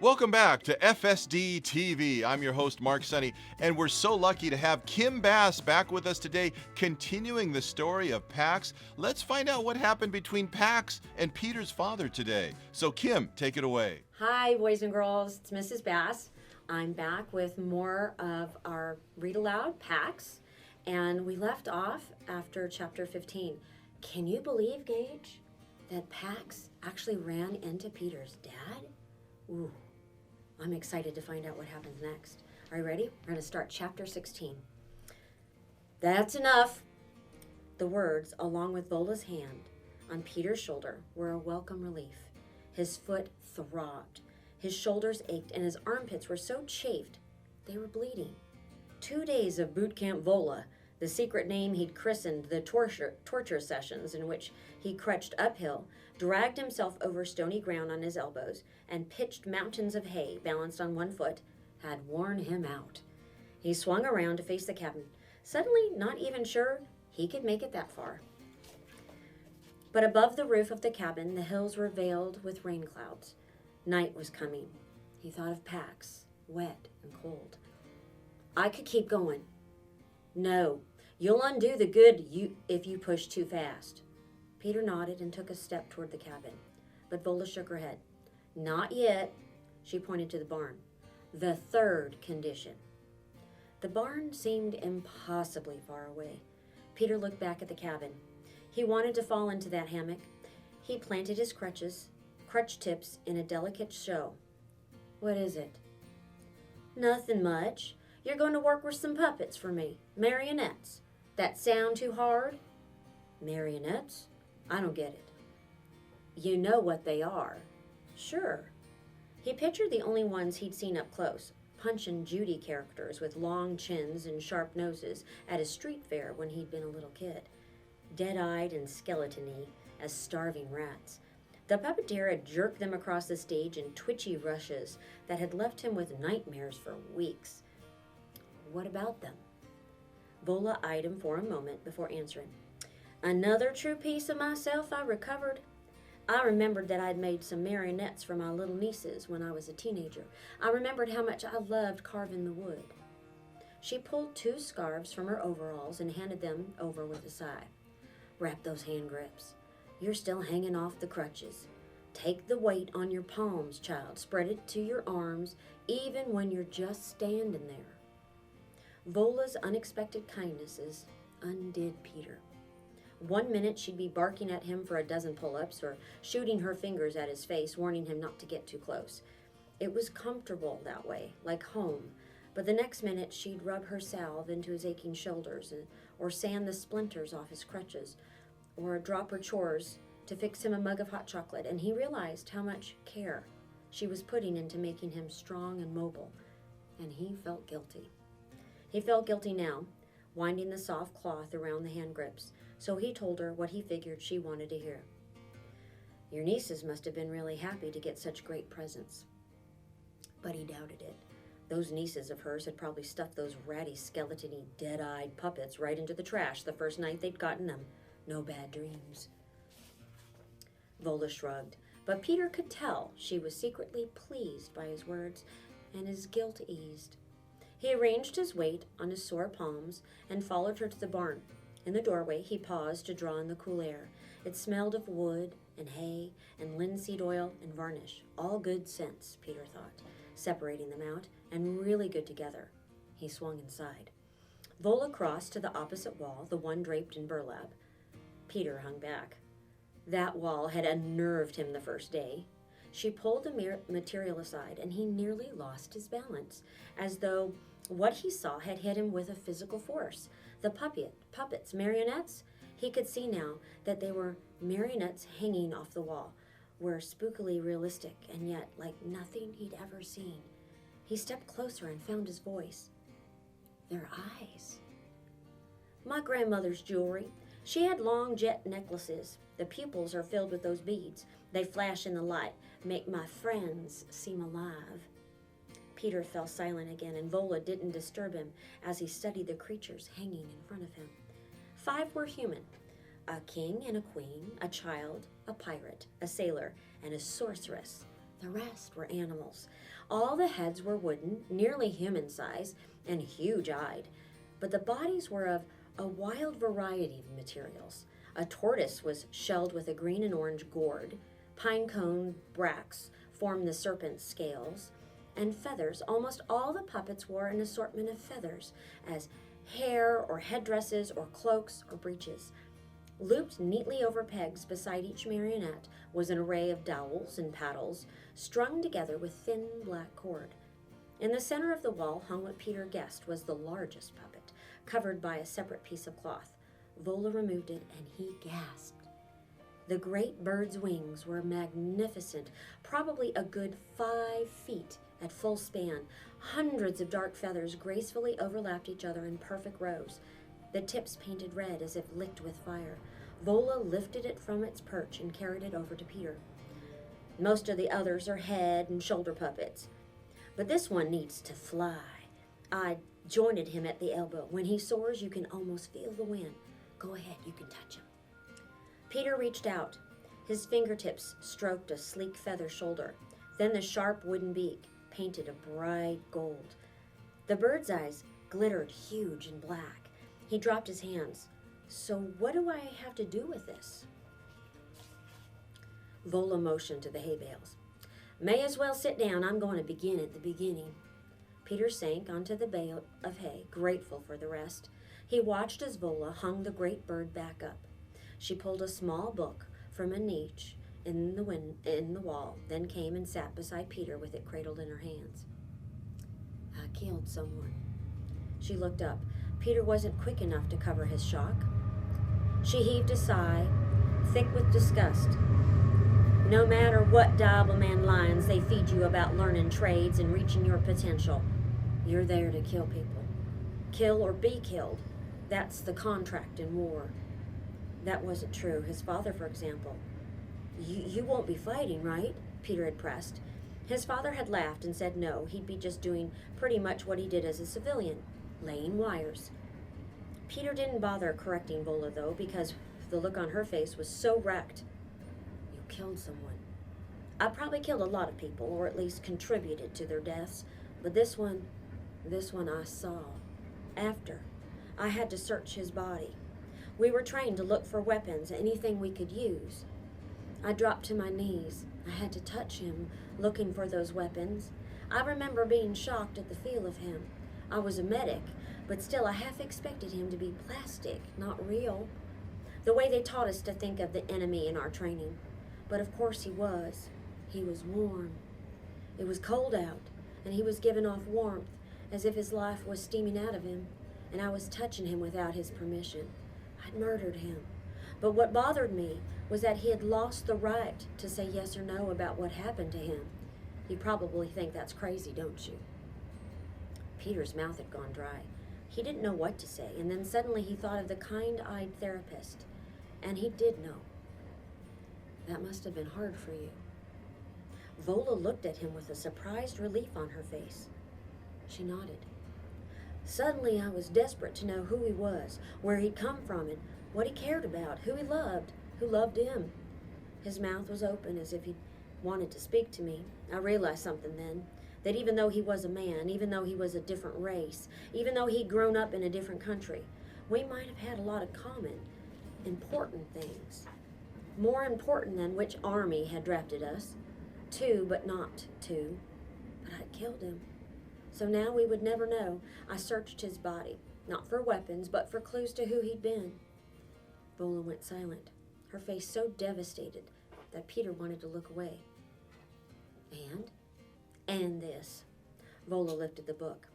Welcome back to FSD TV. I'm your host, Mark Sonny, and we're so lucky to have Kim Bass back with us today, continuing the story of Pax. Let's find out what happened between Pax and Peter's father today. So, Kim, take it away. Hi, boys and girls. It's Mrs. Bass. I'm back with more of our Read Aloud Pax, and we left off after chapter 15. Can you believe, Gage, that Pax actually ran into Peter's dad? Ooh. I'm excited to find out what happens next. Are you ready? We're going to start chapter 16. That's enough. The words, along with Vola's hand on Peter's shoulder, were a welcome relief. His foot throbbed. His shoulders ached, and his armpits were so chafed they were bleeding. 2 days of boot camp Vola, the secret name he'd christened the torture sessions in which he crouched uphill, dragged himself over stony ground on his elbows, and pitched mountains of hay balanced on one foot, had worn him out. He swung around to face the cabin, suddenly not even sure he could make it that far. But above the roof of the cabin, the hills were veiled with rain clouds. Night was coming. He thought of Pax, wet and cold. I could keep going. No, you'll undo the good if you push too fast. Peter nodded and took a step toward the cabin, but Vola shook her head. Not yet. She pointed to the barn. The third condition. The barn seemed impossibly far away. Peter looked back at the cabin. He wanted to fall into that hammock. He planted his crutch tips in a delicate show. What is it? Nothing much. You're going to work with some puppets for me. Marionettes. That sound too hard? Marionettes? I don't get it. You know what they are. Sure. He pictured the only ones he'd seen up close, Punch and Judy characters with long chins and sharp noses at a street fair when he'd been a little kid. Dead-eyed and skeleton-y as starving rats. The puppeteer had jerked them across the stage in twitchy rushes that had left him with nightmares for weeks. What about them? Vola eyed him for a moment before answering. Another true piece of myself I recovered. I remembered that I'd made some marionettes for my little nieces when I was a teenager. I remembered how much I loved carving the wood. She pulled 2 scarves from her overalls and handed them over with a sigh. Wrap those hand grips. You're still hanging off the crutches. Take the weight on your palms, child. Spread it to your arms, even when you're just standing there. Vola's unexpected kindnesses undid Peter. 1 minute she'd be barking at him for a dozen pull-ups or shooting her fingers at his face, warning him not to get too close. It was comfortable that way, like home, but the next minute she'd rub her salve into his aching shoulders or sand the splinters off his crutches or drop her chores to fix him a mug of hot chocolate, and he realized how much care she was putting into making him strong and mobile, and he felt guilty. He felt guilty now, winding the soft cloth around the hand grips, so he told her what he figured she wanted to hear. Your nieces must have been really happy to get such great presents. But he doubted it. Those nieces of hers had probably stuffed those ratty, skeleton-y, dead-eyed puppets right into the trash the first night they'd gotten them. No bad dreams. Vola shrugged, but Peter could tell she was secretly pleased by his words, and his guilt eased. He arranged his weight on his sore palms and followed her to the barn. In the doorway, he paused to draw in the cool air. It smelled of wood and hay and linseed oil and varnish. All good scents, Peter thought, separating them out, and really good together. He swung inside. Vola crossed to the opposite wall, the one draped in burlap. Peter hung back. That wall had unnerved him the first day. She pulled the material aside, and he nearly lost his balance, as though what he saw had hit him with a physical force. The puppets, marionettes, he could see now that they were marionettes hanging off the wall, were spookily realistic, and yet like nothing he'd ever seen. He stepped closer and found his voice. Their eyes. My grandmother's jewelry. She had long jet necklaces. The pupils are filled with those beads. They flash in the light, make my friends seem alive. Peter fell silent again, and Vola didn't disturb him as he studied the creatures hanging in front of him. 5 were human, a king and a queen, a child, a pirate, a sailor, and a sorceress. The rest were animals. All the heads were wooden, nearly human size, and huge-eyed, but the bodies were of a wild variety of materials. A tortoise was shelled with a green and orange gourd. Pine cone bracts formed the serpent's scales, and feathers. Almost all the puppets wore an assortment of feathers, as hair or headdresses or cloaks or breeches. Looped neatly over pegs beside each marionette was an array of dowels and paddles, strung together with thin black cord. In the center of the wall hung what Peter guessed was the largest puppet, covered by a separate piece of cloth. Vola removed it, and he gasped. The great bird's wings were magnificent, probably a good 5 feet at full span. Hundreds of dark feathers gracefully overlapped each other in perfect rows, the tips painted red as if licked with fire. Vola lifted it from its perch and carried it over to Peter. Most of the others are head and shoulder puppets, but this one needs to fly. I jointed him at the elbow. When he soars, you can almost feel the wind. Go ahead, you can touch him. Peter reached out. His fingertips stroked a sleek feather shoulder, then the sharp wooden beak, painted a bright gold. The bird's eyes glittered huge and black. He dropped his hands. So what do I have to do with this? Vola motioned to the hay bales. May as well sit down. I'm going to begin at the beginning. Peter sank onto the bale of hay, grateful for the rest. He watched as Vola hung the great bird back up. She pulled a small book from a niche in the wall, then came and sat beside Peter with it cradled in her hands. I killed someone. She looked up. Peter wasn't quick enough to cover his shock. She heaved a sigh, thick with disgust. No matter what Doberman lines they feed you about learning trades and reaching your potential, you're there to kill people. Kill or be killed. That's the contract in war. That wasn't true. His father, for example. You won't be fighting, right? Peter had pressed. His father had laughed and said no, he'd be just doing pretty much what he did as a civilian, laying wires. Peter didn't bother correcting Vola, though, because the look on her face was so wrecked. You killed someone. I probably killed a lot of people, or at least contributed to their deaths, but this one I saw. After. I had to search his body. We were trained to look for weapons, anything we could use. I dropped to my knees. I had to touch him, looking for those weapons. I remember being shocked at the feel of him. I was a medic, but still I half expected him to be plastic, not real. The way they taught us to think of the enemy in our training. But of course he was. He was warm. It was cold out, and he was giving off warmth, as if his life was steaming out of him, and I was touching him without his permission. I'd murdered him. But what bothered me was that he had lost the right to say yes or no about what happened to him. You probably think that's crazy, don't you? Peter's mouth had gone dry. He didn't know what to say, and then suddenly he thought of the kind-eyed therapist, and he did know. That must have been hard for you. Vola looked at him with a surprised relief on her face. She nodded. Suddenly I was desperate to know who he was, where he'd come from, and what he cared about, who he loved, who loved him. His mouth was open as if he wanted to speak to me. I realized something then, that even though he was a man, even though he was a different race, even though he'd grown up in a different country, we might have had a lot of common, important things. More important than which army had drafted us. 2, but not 2. But I'd killed him. So now we would never know. I searched his body, not for weapons, but for clues to who he'd been. Vola went silent, her face so devastated that Peter wanted to look away. And this. Vola lifted the book.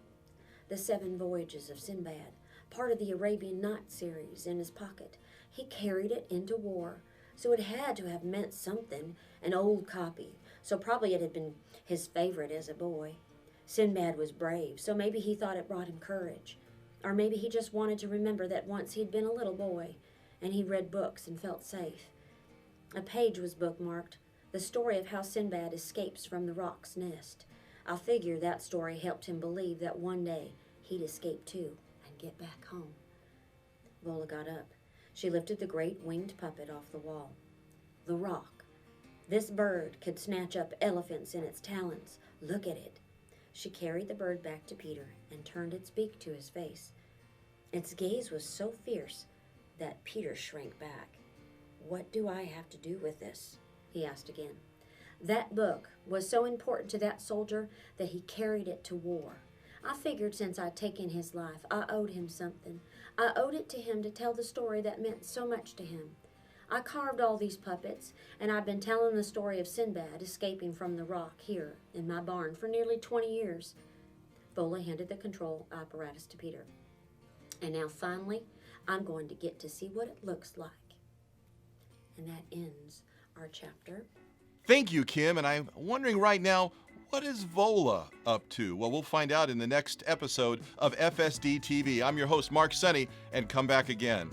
The 7 Voyages of Sinbad, part of the Arabian Nights series, in his pocket. He carried it into war, so it had to have meant something, an old copy, so probably it had been his favorite as a boy. Sinbad was brave, so maybe he thought it brought him courage. Or maybe he just wanted to remember that once he'd been a little boy, and he read books and felt safe. A page was bookmarked, the story of how Sinbad escapes from the rock's nest. I figure that story helped him believe that one day he'd escape too and get back home. Vola got up. She lifted the great winged puppet off the wall. The rock. This bird could snatch up elephants in its talons. Look at it. She carried the bird back to Peter and turned its beak to his face. Its gaze was so fierce that Peter shrank back. What do I have to do with this? He asked again. That book was so important to that soldier that he carried it to war. I figured since I'd taken his life, I owed him something. I owed it to him to tell the story that meant so much to him. I carved all these puppets, and I've been telling the story of Sinbad escaping from the rock here in my barn for nearly 20 years. Vola handed the control apparatus to Peter. And now finally, I'm going to get to see what it looks like. And that ends our chapter. Thank you, Kim. And I'm wondering right now, what is Vola up to? Well, we'll find out in the next episode of FSD TV. I'm your host, Mark Sonny, and come back again.